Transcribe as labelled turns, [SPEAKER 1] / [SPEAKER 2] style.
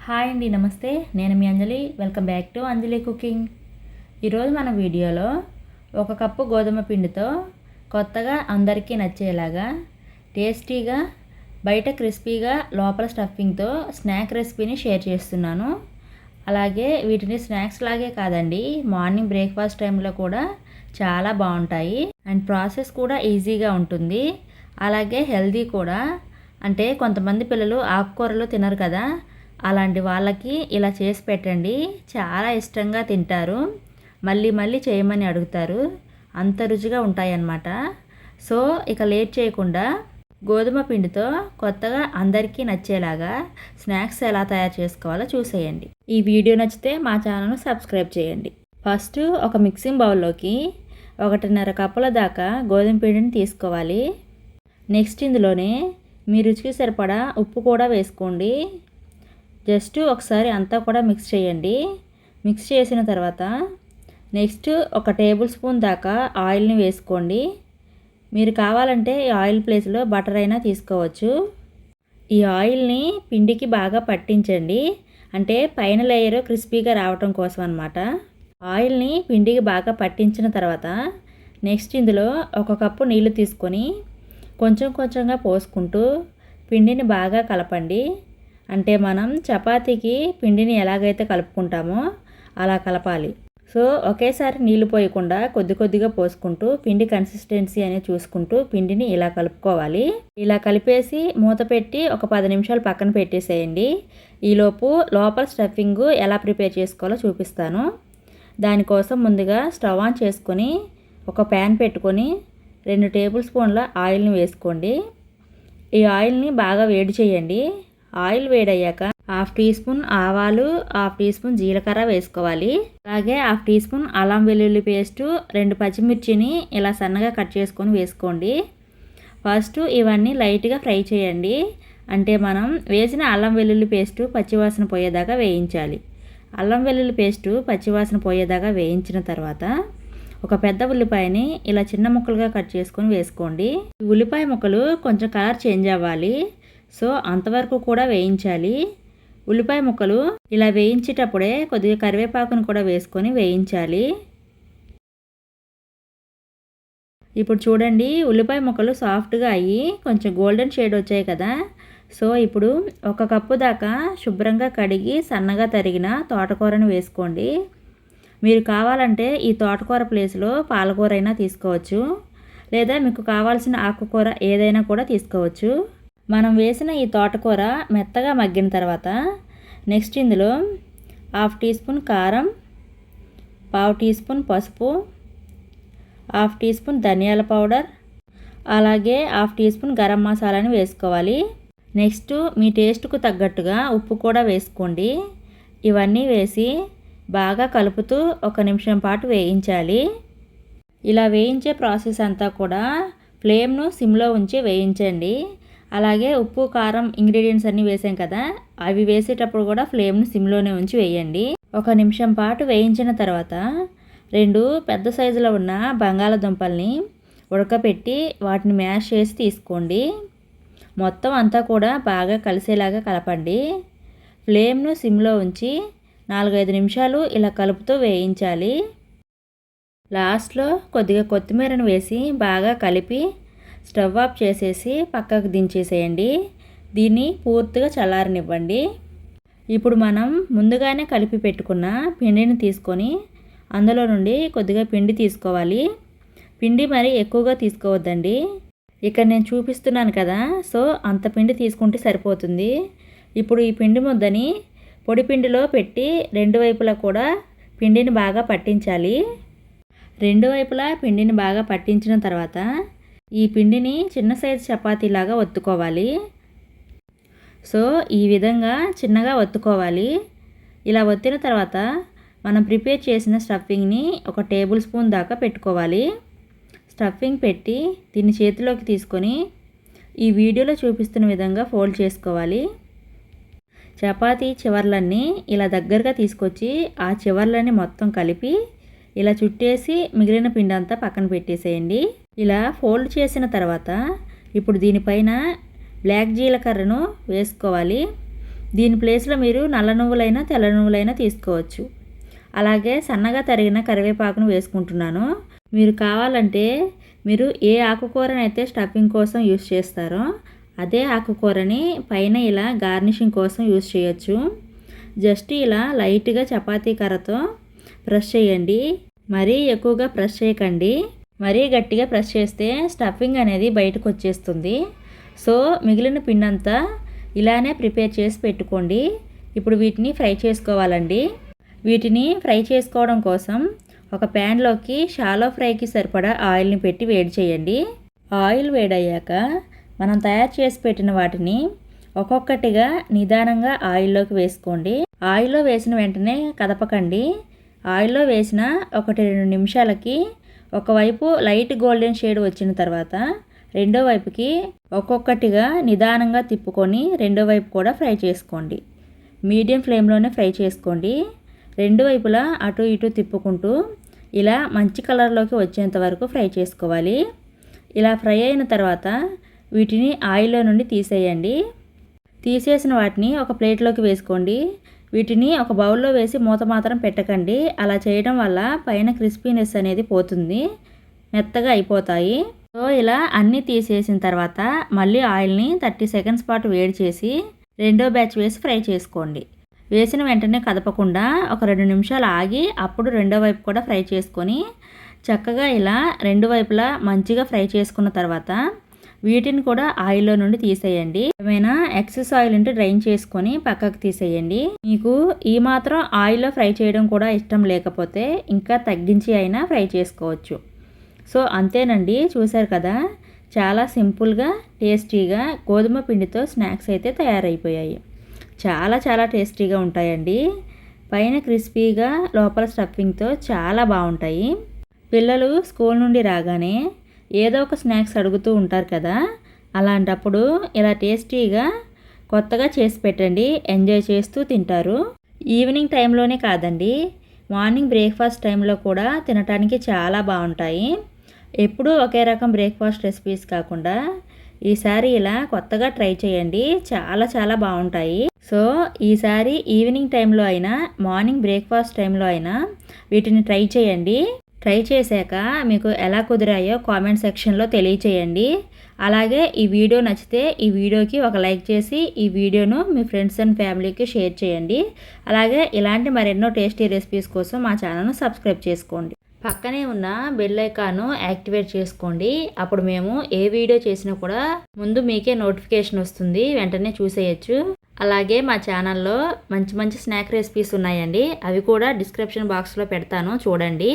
[SPEAKER 1] Hi అండి, నమస్తే. నేను మీ Anjali. Welcome back to Anjali cooking. ఈరోజు మన వీడియోలో 1 కప్పు గోధుమ పిండితో కొత్తగా అందరికీ నచ్చేలాగా టేస్టీగా బయట క్రిస్పీగా లోపల స్టఫింగ్తో స్నాక్ రెసిపీని షేర్ చేస్తున్నాను. అలాగే వీటిని స్నాక్స్ లాగే కాదండి, మార్నింగ్ బ్రేక్ఫాస్ట్ టైంలో కూడా చాలా బాగుంటాయి. అండ్ ప్రాసెస్ కూడా ఈజీగా ఉంటుంది, అలాగే హెల్దీ కూడా. అంటే కొంతమంది పిల్లలు ఆకుకూరలు తినరు కదా, అలాంటి వాళ్ళకి ఇలా చేసి పెట్టండి, చాలా ఇష్టంగా తింటారు. మళ్ళీ మళ్ళీ చేయమని అడుగుతారు, అంత రుచిగా ఉంటాయన్నమాట. సో ఇక లేట్ చేయకుండా గోధుమ పిండితో కొత్తగా అందరికీ నచ్చేలాగా స్నాక్స్ ఎలా తయారు చేసుకోవాలో చూసేయండి. ఈ వీడియో నచ్చితే మా ఛానల్ను సబ్స్క్రైబ్ చేయండి. ఫస్ట్ ఒక మిక్సింగ్ బౌల్లోకి 1.5 కప్పుల దాకా గోధుమ పిండిని తీసుకోవాలి. నెక్స్ట్ ఇందులోనే మీ రుచికి సరిపడా ఉప్పు కూడా వేసుకోండి. జస్ట్ ఒకసారి అంతా కూడా మిక్స్ చేయండి. మిక్స్ చేసిన తర్వాత నెక్స్ట్ 1 టేబుల్ స్పూన్ దాకా ఆయిల్ని వేసుకోండి. మీరు కావాలంటే ఈ ఆయిల్ ప్లేస్లో బటర్ అయినా తీసుకోవచ్చు. ఈ ఆయిల్ని పిండికి బాగా పట్టించండి, అంటే పైన లేయర్ క్రిస్పీగా రావటం కోసం అన్నమాట. ఆయిల్ని పిండికి బాగా పట్టించిన తర్వాత నెక్స్ట్ ఇందులో 1 కప్పు నీళ్లు తీసుకొని కొంచెం కొంచెంగా పోసుకుంటూ పిండిని బాగా కలపండి. అంటే మనం చపాతీకి పిండిని ఎలాగైతే కలుపుకుంటామో అలా కలపాలి. సో ఒకేసారి నీళ్లు పోయకుండా కొద్ది కొద్దిగా పోసుకుంటూ పిండి కన్సిస్టెన్సీ అనేది చూసుకుంటూ పిండిని ఇలా కలుపుకోవాలి. ఇలా కలిపేసి మూత పెట్టి ఒక 10 నిమిషాలు పక్కన పెట్టేసేయండి. ఈలోపు లోపల స్టఫింగ్ ఎలా ప్రిపేర్ చేసుకోవాలో చూపిస్తాను. దానికోసం ముందుగా స్టవ్ ఆన్ చేసుకొని ఒక ప్యాన్ పెట్టుకొని 2 టేబుల్ స్పూన్ల ఆయిల్ని వేసుకోండి. ఈ ఆయిల్ని బాగా వేడి చేయండి. ఆయిల్ వేడయ్యాక 1/2 టీ స్పూన్ ఆవాలు, 1/2 టీ స్పూన్ జీలకర్ర వేసుకోవాలి. అలాగే 1/2 టీ స్పూన్ అల్లం వెల్లుల్లి పేస్టు, 2 పచ్చిమిర్చిని ఇలా సన్నగా కట్ చేసుకొని వేసుకోండి. ఫస్ట్ ఇవన్నీ లైట్గా ఫ్రై చేయండి. అంటే మనం వేసిన అల్లం వెల్లుల్లి పేస్టు పచ్చివాసన పోయేదాకా వేయించాలి. అల్లం వెల్లుల్లి పేస్టు పచ్చివాసన పోయేదాకా వేయించిన తర్వాత ఒక పెద్ద ఉల్లిపాయని ఇలా చిన్న ముక్కలుగా కట్ చేసుకొని వేసుకోండి. ఈ ఉల్లిపాయ ముక్కలు కొంచెం కలర్ చేంజ్ అవ్వాలి, సో అంతవరకు కూడా వేయించాలి. ఉల్లిపాయ ముక్కలు ఇలా వేయించేటప్పుడే కొద్దిగా కరివేపాకును కూడా వేసుకొని వేయించాలి. ఇప్పుడు చూడండి, ఉల్లిపాయ ముక్కలు సాఫ్ట్గా అయ్యి కొంచెం గోల్డెన్ షేడ్ వచ్చాయి కదా. సో ఇప్పుడు 1 కప్పు దాకా శుభ్రంగా కడిగి సన్నగా తరిగిన తోటకూరను వేసుకోండి. మీరు కావాలంటే ఈ తోటకూర ప్లేస్లో పాలకూర అయినా తీసుకోవచ్చు, లేదా మీకు కావాల్సిన ఆకుకూర ఏదైనా కూడా తీసుకోవచ్చు. మనం వేసిన ఈ తోటకూర మెత్తగా మగ్గిన తర్వాత నెక్స్ట్ ఇందులో 1/2 టీ స్పూన్ కారం, 1/2 టీ స్పూన్ పసుపు, 1/2 టీ స్పూన్ ధనియాల పౌడర్, అలాగే 1/2 టీ స్పూన్ గరం మసాలాని వేసుకోవాలి. నెక్స్ట్ మీ టేస్ట్కు తగ్గట్టుగా ఉప్పు కూడా వేసుకోండి. ఇవన్నీ వేసి బాగా కలుపుతూ 1 నిమిషం పాటు వేయించాలి. ఇలా వేయించే ప్రాసెస్ అంతా కూడా ఫ్లేమ్ను సిమ్లో ఉంచి వేయించండి. అలాగే ఉప్పు కారం ఇంగ్రీడియంట్స్ అన్నీ వేసాం కదా, అవి వేసేటప్పుడు కూడా ఫ్లేమ్ను సిమ్లోనే ఉంచి వేయండి. 1 నిమిషం పాటు వేయించిన తర్వాత 2 పెద్ద సైజులో ఉన్న బంగాళదుంపల్ని ఉడకపెట్టి వాటిని మ్యాష్ చేసి తీసుకోండి. మొత్తం అంతా కూడా బాగా కలిసేలాగా కలపండి. ఫ్లేమ్ను సిమ్లో ఉంచి 4-5 నిమిషాలు ఇలా కలుపుతూ వేయించాలి. లాస్ట్లో కొద్దిగా కొత్తిమీరను వేసి బాగా కలిపి స్టవ్ ఆఫ్ చేసేసి పక్కకు దించేసేయండి. దీన్ని పూర్తిగా చల్లారనివ్వండి. ఇప్పుడు మనం ముందుగానే కలిపి పెట్టుకున్న పిండిని తీసుకొని అందులో నుండి కొద్దిగా పిండి తీసుకోవాలి. పిండి మరి ఎక్కువగా తీసుకోవద్దండి. ఇక్కడ నేను చూపిస్తున్నాను కదా, సో అంత పిండి తీసుకుంటే సరిపోతుంది. ఇప్పుడు ఈ పిండి ముద్దని పొడి పిండిలో పెట్టి 2 వైపులా కూడా పిండిని బాగా పట్టించాలి. 2 వైపులా పిండిని బాగా పట్టించిన తర్వాత ఈ పిండిని చిన్న సైజు చపాతీలాగా ఒత్తుకోవాలి. సో ఈ విధంగా చిన్నగా ఒత్తుకోవాలి. ఇలా ఒత్తిన తర్వాత మనం ప్రిపేర్ చేసిన స్టఫింగ్ని 1 టేబుల్ స్పూన్ దాకా పెట్టుకోవాలి. స్టఫింగ్ పెట్టి దీన్ని చేతిలోకి తీసుకొని ఈ వీడియోలో చూపిస్తున్న విధంగా ఫోల్డ్ చేసుకోవాలి. చపాతీ చివర్లన్నీ ఇలా దగ్గరగా తీసుకొచ్చి ఆ చివర్లని మొత్తం కలిపి ఇలా చుట్టేసి మిగిలిన పిండి అంతా పక్కన పెట్టేసేయండి. ఇలా ఫోల్డ్ చేసిన తర్వాత ఇప్పుడు దీనిపైన బ్లాక్ జీలకర్రను వేసుకోవాలి. దీని ప్లేస్లో మీరు నల్ల నువ్వులైనా తెల్ల నువ్వులైనా తీసుకోవచ్చు. అలాగే సన్నగా తరిగిన కరివేపాకును వేసుకుంటున్నాను. మీరు కావాలంటే మీరు ఏ ఆకుకూరనైతే స్టఫింగ్ కోసం యూస్ చేస్తారో అదే ఆకుకూరని పైన ఇలా గార్నిషింగ్ కోసం యూస్ చేయొచ్చు. జస్ట్ ఇలా లైట్గా చపాతీ కర్రతో ప్రెస్ చేయండి. మరీ ఎక్కువగా ప్రెస్ చేయకండి. మరీ గట్టిగా ప్రెస్ చేస్తే స్టఫింగ్ అనేది బయటకు వచ్చేస్తుంది. సో మిగిలిన పిండి అంతా ఇలానే ప్రిపేర్ చేసి పెట్టుకోండి. ఇప్పుడు వీటిని ఫ్రై చేసుకోవాలండి. వీటిని ఫ్రై చేసుకోవడం కోసం ఒక ప్యాన్లోకి షాలో ఫ్రైకి సరిపడా ఆయిల్ని పెట్టి వేడి చేయండి. ఆయిల్ వేడయ్యాక మనం తయారు చేసి పెట్టిన వాటిని ఒక్కొక్కటిగా నిదానంగా ఆయిల్లోకి వేసుకోండి. ఆయిల్లో వేసిన వెంటనే కదపకండి. ఆయిల్లో వేసిన 1-2 నిమిషాలకి ఒకవైపు లైట్ గోల్డెన్ షేడ్ వచ్చిన తర్వాత రెండో వైపుకి ఒక్కొక్కటిగా నిదానంగా తిప్పుకొని రెండో వైపు కూడా ఫ్రై చేసుకోండి. మీడియం ఫ్లేమ్లోనే ఫ్రై చేసుకోండి. రెండు వైపులా అటు ఇటు తిప్పుకుంటూ ఇలా మంచి కలర్లోకి వచ్చేంత వరకు ఫ్రై చేసుకోవాలి. ఇలా ఫ్రై అయిన తర్వాత వీటిని ఆయిల్లో నుండి తీసేయండి. తీసేసిన వాటిని ఒక ప్లేట్లోకి వేసుకోండి. వీటిని ఒక బౌల్లో వేసి మూత మాత్రం పెట్టకండి. అలా చేయడం వల్ల పైన క్రిస్పీనెస్ అనేది పోతుంది, మెత్తగా అయిపోతాయి. సో ఇలా అన్నీ తీసేసిన తర్వాత మళ్ళీ ఆయిల్ని 30 సెకండ్స్ పాటు వేడి చేసి రెండో బ్యాచ్ వేసి ఫ్రై చేసుకోండి. వేసిన వెంటనే కదపకుండా ఒక 2 నిమిషాలు ఆగి అప్పుడు రెండో వైపు కూడా ఫ్రై చేసుకొని చక్కగా ఇలా రెండు వైపులా మంచిగా ఫ్రై చేసుకున్న తర్వాత వీటిని కూడా ఆయిల్లో నుండి తీసేయండి. ఏమైనా ఎక్సెస్ ఆయిల్ ఉంటే డ్రైన్ చేసుకొని పక్కకు తీసేయండి. మీకు ఈ మాత్రం ఆయిల్లో ఫ్రై చేయడం కూడా ఇష్టం లేకపోతే ఇంకా తగ్గించి అయినా ఫ్రై చేసుకోవచ్చు. సో అంతేనండి, చూశారు కదా, చాలా సింపుల్గా టేస్టీగా గోధుమ పిండితో స్నాక్స్ అయితే తయారైపోయాయి. చాలా చాలా టేస్టీగా ఉంటాయండి. పైన క్రిస్పీగా లోపల స్టఫింగ్తో చాలా బాగుంటాయి. పిల్లలు స్కూల్ నుండి రాగానే ఏదో ఒక స్నాక్స్ అడుగుతూ ఉంటారు కదా, అలాంటప్పుడు ఇలా టేస్టీగా కొత్తగా చేసి పెట్టండి. ఎంజాయ్ చేస్తూ తింటారు. ఈవినింగ్ టైంలోనే కాదండి, మార్నింగ్ బ్రేక్ఫాస్ట్ టైంలో కూడా తినడానికి చాలా బాగుంటాయి. ఎప్పుడూ ఒకే రకం బ్రేక్ఫాస్ట్ రెసిపీస్ కాకుండా ఈసారి ఇలా కొత్తగా ట్రై చేయండి. చాలా చాలా బాగుంటాయి. సో ఈసారి ఈవినింగ్ టైంలో అయినా మార్నింగ్ బ్రేక్ఫాస్ట్ టైంలో అయినా వీటిని ట్రై చేయండి. ట్రై చేశాక మీకు ఎలా కుదిరాయో కామెంట్ సెక్షన్లో తెలియచేయండి. అలాగే ఈ వీడియో నచ్చితే ఈ వీడియోకి ఒక లైక్ చేసి ఈ వీడియోను మీ ఫ్రెండ్స్ అండ్ ఫ్యామిలీకి షేర్ చేయండి. అలాగే ఇలాంటి మరెన్నో టేస్టీ రెసిపీస్ కోసం మా ఛానల్ను సబ్స్క్రైబ్ చేసుకోండి. పక్కనే ఉన్న బెల్ ఐకాన్ను యాక్టివేట్ చేసుకోండి. అప్పుడు మేము ఏ వీడియో చేసినా కూడా ముందు మీకే నోటిఫికేషన్ వస్తుంది, వెంటనే చూసేయచ్చు. అలాగే మా ఛానల్లో మంచి మంచి స్నాక్ రెసిపీస్ ఉన్నాయండి, అవి కూడా డిస్క్రిప్షన్ బాక్స్లో పెడతాను, చూడండి.